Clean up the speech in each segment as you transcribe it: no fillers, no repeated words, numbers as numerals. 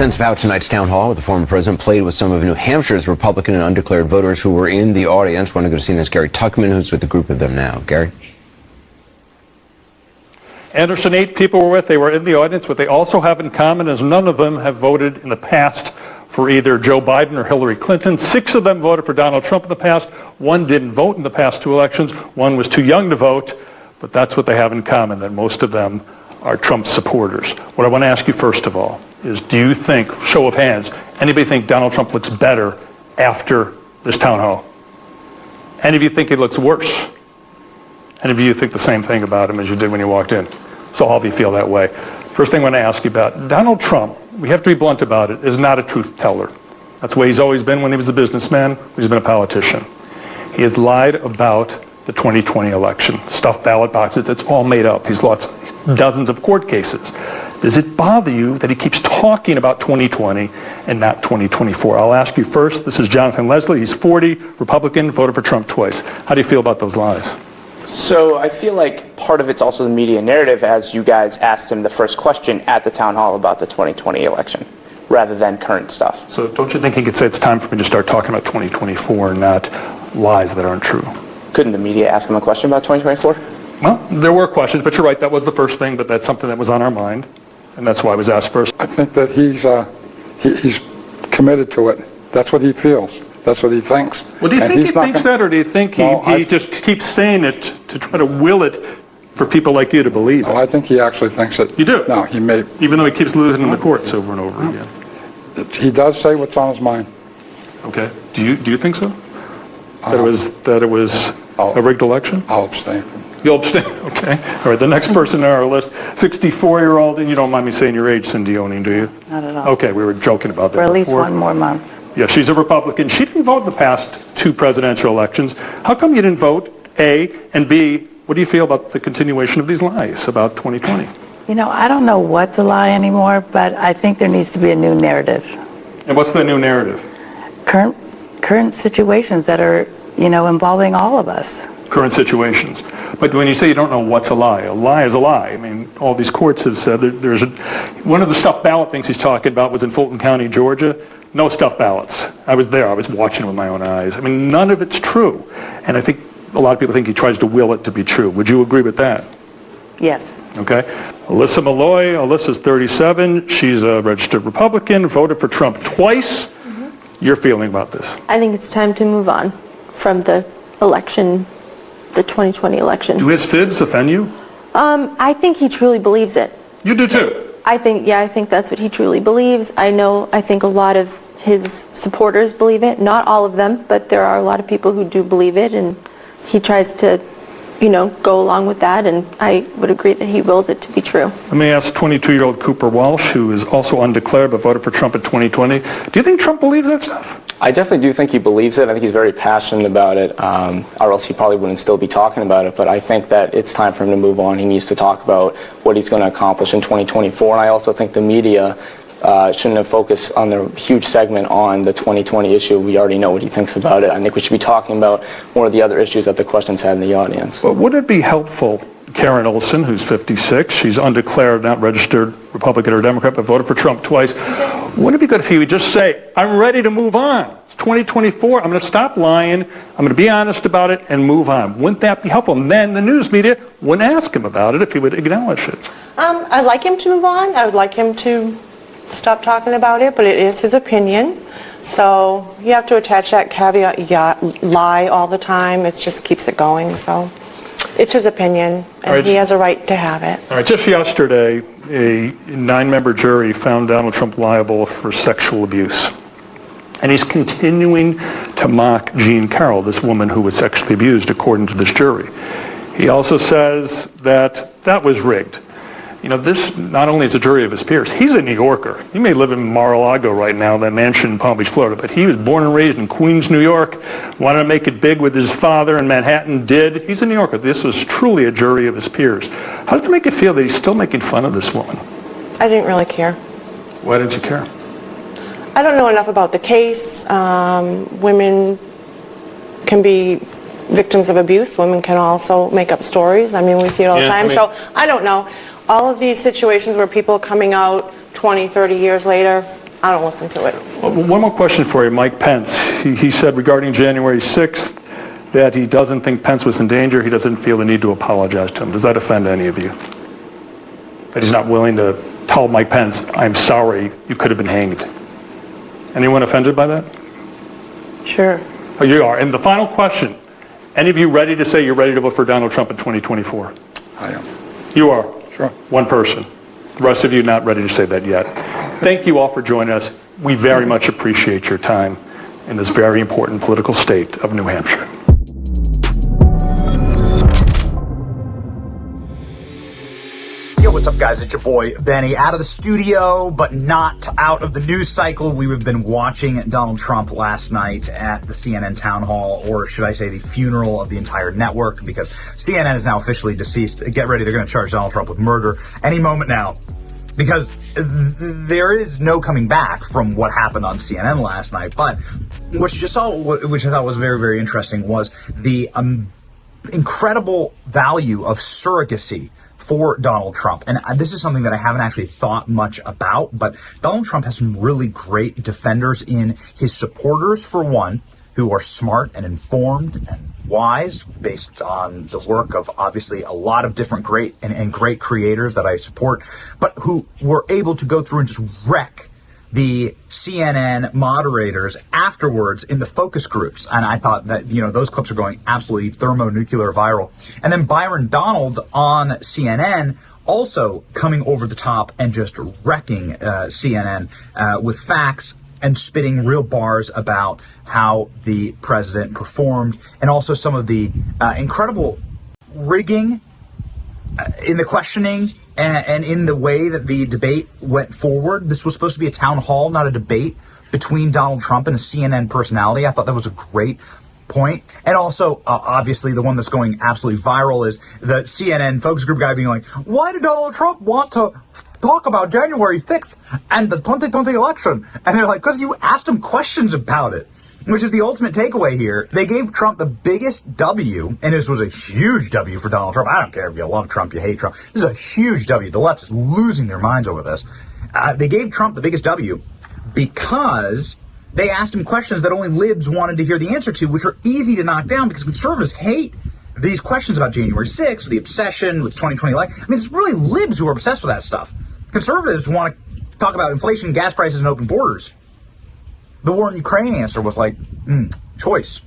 Sense of how tonight's town hall with the former president played with some of New Hampshire's Republican and undeclared voters who were in the audience. Want to go to CNN's Gary Tuckman, who's with a group of them now. Gary? Anderson, 8 people were with. They were in the audience. What they also have in common is none of them have voted in the past for either Joe Biden or Hillary Clinton. 6 of them voted for Donald Trump in the past. 1 didn't vote in the past 2 elections. 1 was too young to vote. But that's what they have in common, that most of them are Trump supporters. What I want to ask you first of all is, do you think, show of hands, anybody think Donald Trump looks better after this town hall? Any of you think he looks worse? Any of you think the same thing about him as you did when you walked in? So all of you feel that way. First thing I want to ask you about, Donald Trump, we have to be blunt about it, is not a truth teller. That's the way he's always been when he was a businessman, when he's been a politician. He has lied about the 2020 election, stuffed ballot boxes, it's all made up. He's lost dozens of court cases. Does it bother you that he keeps talking about 2020 and not 2024? I'll ask you first. This is Jonathan Leslie. He's 40, Republican, voted for Trump twice. How do you feel about those lies? So I feel like part of it's also the media narrative, as you guys asked him the first question at the town hall about the 2020 election, rather than current stuff. So don't you think he could say it's time for me to start talking about 2024 and not lies that aren't true? Couldn't the media ask him a question about 2024? Well, there were questions, but you're right, that was the first thing, but that's something that was on our mind, and that's why I was asked first. I think that he's committed to it. That's what he feels. That's what he thinks. Well, do you think he thinks that, or do you think he just keeps saying it to try to will it for people like you to believe it? I think he actually thinks it. You do? No, he may. Even though he keeps losing in the courts over and over again. He does say what's on his mind. Okay. Do you think so? That it was a rigged election? I'll abstain. You'll abstain? Okay. All right, the next person on our list, 64-year-old, and you don't mind me saying your age, Cindy Oning, do you? Not at all. Okay, we were joking about that For at least before. 1 more month. Yeah, she's a Republican. She didn't vote in the past 2 presidential elections. How come you didn't vote, A, and B, what do you feel about the continuation of these lies about 2020? You know, I don't know what's a lie anymore, but I think there needs to be a new narrative. And what's the new narrative? Current situations that are, involving all of us. Current situations. But when you say you don't know what's a lie is a lie. I mean, all these courts have said that there's one of the stuffed ballot things he's talking about was in Fulton County, Georgia. No stuffed ballots. I was there. I was watching with my own eyes. I mean, none of it's true. And I think a lot of people think he tries to will it to be true. Would you agree with that? Yes. Okay. Alyssa Malloy. Alyssa's 37. She's a registered Republican, voted for Trump twice. Mm-hmm. Your feeling about this? I think it's time to move on from the election, the 2020 election. Do his fibs offend you? I think he truly believes it. You do too? I think that's what he truly believes. I think a lot of his supporters believe it. Not all of them, but there are a lot of people who do believe it, and he tries to, go along with that, and I would agree that he wills it to be true. Let me ask 22-year-old Cooper Walsh, who is also undeclared but voted for Trump in 2020. Do you think Trump believes that stuff? I definitely do think he believes it. I think he's very passionate about it, or else he probably wouldn't still be talking about it. But I think that it's time for him to move on. He needs to talk about what he's going to accomplish in 2024. And I also think the media shouldn't have focused on the huge segment on the 2020 issue. We already know what he thinks about it. I think we should be talking about more of the other issues that the questions had in the audience. Well, would it be helpful, Karen Olson, who's 56, she's undeclared, not registered Republican or Democrat, but voted for Trump twice. Wouldn't it be good if he would just say, I'm ready to move on. It's 2024. I'm going to stop lying. I'm going to be honest about it and move on. Wouldn't that be helpful? And then the news media wouldn't ask him about it if he would acknowledge it. I'd like him to move on. I would like him to stop talking about it, but it is his opinion. So you have to attach that caveat, lie all the time. It just keeps it going. So it's his opinion, and he has a right to have it. All right, just yesterday, a 9-member jury found Donald Trump liable for sexual abuse. And he's continuing to mock Jean Carroll, this woman who was sexually abused, according to this jury. He also says that that was rigged. This not only is a jury of his peers, he's a New Yorker. He may live in Mar-a-Lago right now, that mansion in Palm Beach, Florida, but he was born and raised in Queens, New York, wanted to make it big with his father in Manhattan, did. He's a New Yorker. This was truly a jury of his peers. How does it make you feel that he's still making fun of this woman? I didn't really care. Why didn't you care? I don't know enough about the case. Women can be victims of abuse. Women can also make up stories. I mean, we see it all the time. So I don't know. All of these situations where people are coming out 20, 30 years later, I don't listen to it. One more question for you, Mike Pence. He said regarding January 6th that he doesn't think Pence was in danger. He doesn't feel the need to apologize to him. Does that offend any of you? That he's not willing to tell Mike Pence, I'm sorry, you could have been hanged. Anyone offended by that? Sure. Oh, you are. And the final question, any of you ready to say you're ready to vote for Donald Trump in 2024? I am. You are? Sure. One person. The rest of you not ready to say that yet. Thank you all for joining us. We very much appreciate your time in this very important political state of New Hampshire. Yo, what's up, guys? It's your boy, Benny, out of the studio, but not out of the news cycle. We've been watching Donald Trump last night at the CNN town hall, or should I say the funeral of the entire network, because CNN is now officially deceased. Get ready, they're going to charge Donald Trump with murder any moment now, because there is no coming back from what happened on CNN last night. But what you just saw, which I thought was very, very interesting, was the incredible value of surrogacy for Donald Trump. And this is something that I haven't actually thought much about, but Donald Trump has some really great defenders in his supporters, for one, who are smart and informed and wise based on the work of obviously a lot of different great and great creators that I support, but who were able to go through and just wreck the CNN moderators afterwards in the focus groups. And I thought that, those clips are going absolutely thermonuclear viral. And then Byron Donalds on CNN also coming over the top and just wrecking CNN with facts and spitting real bars about how the president performed, and also some of the incredible rigging in the questioning and in the way that the debate went forward. This was supposed to be a town hall, not a debate between Donald Trump and a CNN personality. I thought that was a great point. And also, obviously, the one that's going absolutely viral is the CNN focus group guy being like, why did Donald Trump want to talk about January 6th and the 2020 election? And they're like, because you asked him questions about it. Which is the ultimate takeaway here. They gave Trump the biggest W, and this was a huge W for Donald Trump. I don't care if you love Trump, you hate Trump. This is a huge W. The left is losing their minds over this. They gave Trump the biggest W because they asked him questions that only libs wanted to hear the answer to, which are easy to knock down because conservatives hate these questions about January 6th, the obsession with 2020 election. I mean, it's really libs who are obsessed with that stuff. Conservatives want to talk about inflation, gas prices, and open borders. The war in Ukraine answer was like, choice.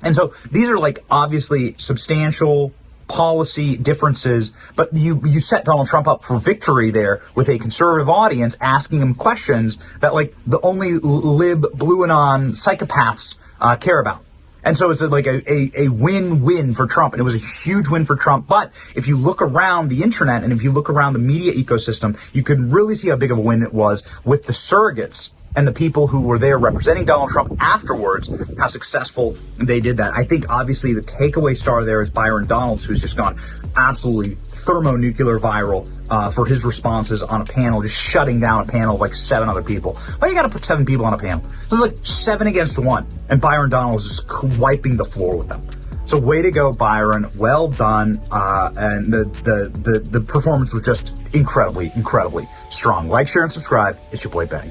And so these are like obviously substantial policy differences, but you set Donald Trump up for victory there with a conservative audience asking him questions that like the only lib blue and on psychopaths care about. And so it's like a win-win for Trump, and it was a huge win for Trump. But if you look around the internet and if you look around the media ecosystem, you can really see how big of a win it was with the surrogates and the people who were there representing Donald Trump afterwards, how successful they did that. I think obviously the takeaway star there is Byron Donalds, who's just gone absolutely thermonuclear viral for his responses on a panel, just shutting down a panel of like 7 other people. Why you got to put 7 people on a panel? This is like 7 against 1, and Byron Donalds is wiping the floor with them. So way to go, Byron. Well done. And the performance was just incredibly, incredibly strong. Like, share, and subscribe. It's your boy, Benny.